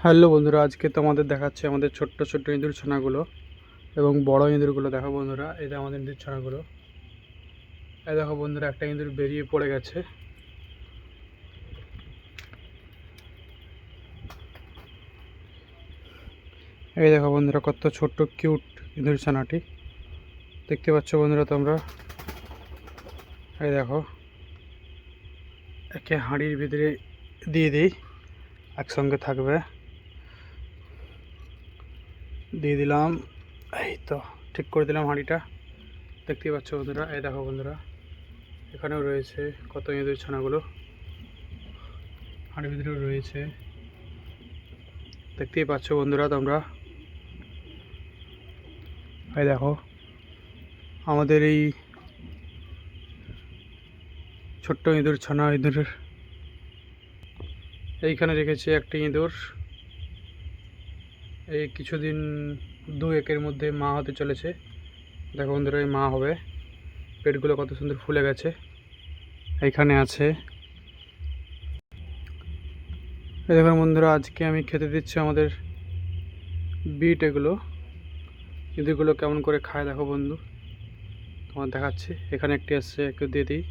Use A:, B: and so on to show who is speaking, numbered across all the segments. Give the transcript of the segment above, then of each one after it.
A: Hello বন্ধুরা, আজকে তোমাদের দেখাচ্ছে আমাদের ছোট্ট ছোট্ট ইঁদুর ছানাগুলো এবং বড় ইঁদুরগুলো। দেখো বন্ধুরা, এই যে আমাদের ইঁদুর ছানাগুলো। এই দেখো বন্ধুরা, একটা ইঁদুর বেরিয়ে পড়ে গেছে। এই দেখো বন্ধুরা, কত ছোট্ট কিউট ইঁদুর ছানাটি দেখতে পাচ্ছ বন্ধুরা তোমরা। এই দেখো, একে হাঁড়ির ভিতরে দিয়ে দিই, একসঙ্গে থাকবে। দিয়ে দিলাম, এই তো ঠিক করে দিলাম হাঁড়িটা। দেখতেই পাচ্ছ বন্ধুরা। এই দেখো বন্ধুরা, এখানেও রয়েছে কত ইঁদুর ছানাগুলো, হাঁড়ির ভিতরেও রয়েছে। দেখতেই পাচ্ছ বন্ধুরা তোমরা। এই দেখো, আমাদের এই ছোট্ট ইঁদুর ছানা ইঁদুরের এইখানে রেখেছি একটি ইঁদুর। এই কিছুদিন 2-1-এর মধ্যে মা হতে চলেছে। দেখো বন্ধুরা, এই মা হবে। পেটগুলো কত সুন্দর ফুলে গেছে। এইখানে আছে। এই দেখুন বন্ধুরা, আজকে আমি খেতে দিচ্ছি আমাদের বিট। এগুলো ইঁদুরগুলো কেমন করে খায় দেখো বন্ধু, তোমার দেখাচ্ছি। এখানে একটি আসছে, একটু দিয়ে দিই।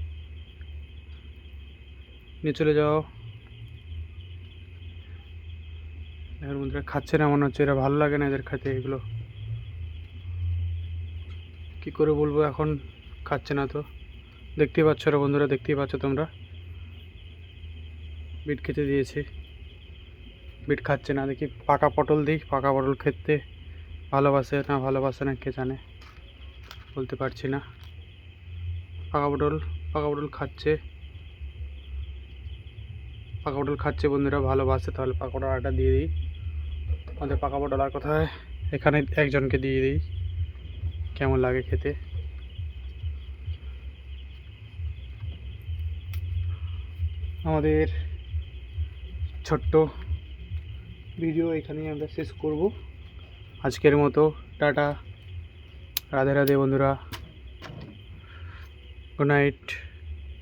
A: নিয়ে চলে যাও। দেখুন বন্ধুরা, খাচ্ছে না মনে হচ্ছে। এরা ভালো লাগে না এদের খেতে এগুলো। কি করে বলবো, এখন খাচ্ছে না তো। দেখতেই পাচ্ছ রে বন্ধুরা, দেখতেই পাচ্ছ তোমরা। বিট খেতে দিয়েছি, বিট খাচ্ছে না। দেখি পাকা পটল দিই, পাকা পটল খেতে ভালোবাসে না ভালোবাসে না কে জানে, বলতে পারছি না। পাকা পটল, পাকা পটল খাচ্ছে, পাকা পটল খাচ্ছে বন্ধুরা, ভালোবাসে। তাহলে পাকা পটল আটা দিয়ে দিই। আমাদের পাকা পটল আর কোথায়, এখানে একজনকে দিয়ে দিই, কেমন লাগে খেতে। আমাদের ছোট্ট ভিডিও এখানেই আমরা শেষ করব আজকের মতো। টাটা, রাধে রাধে বন্ধুরা, গুড নাইট।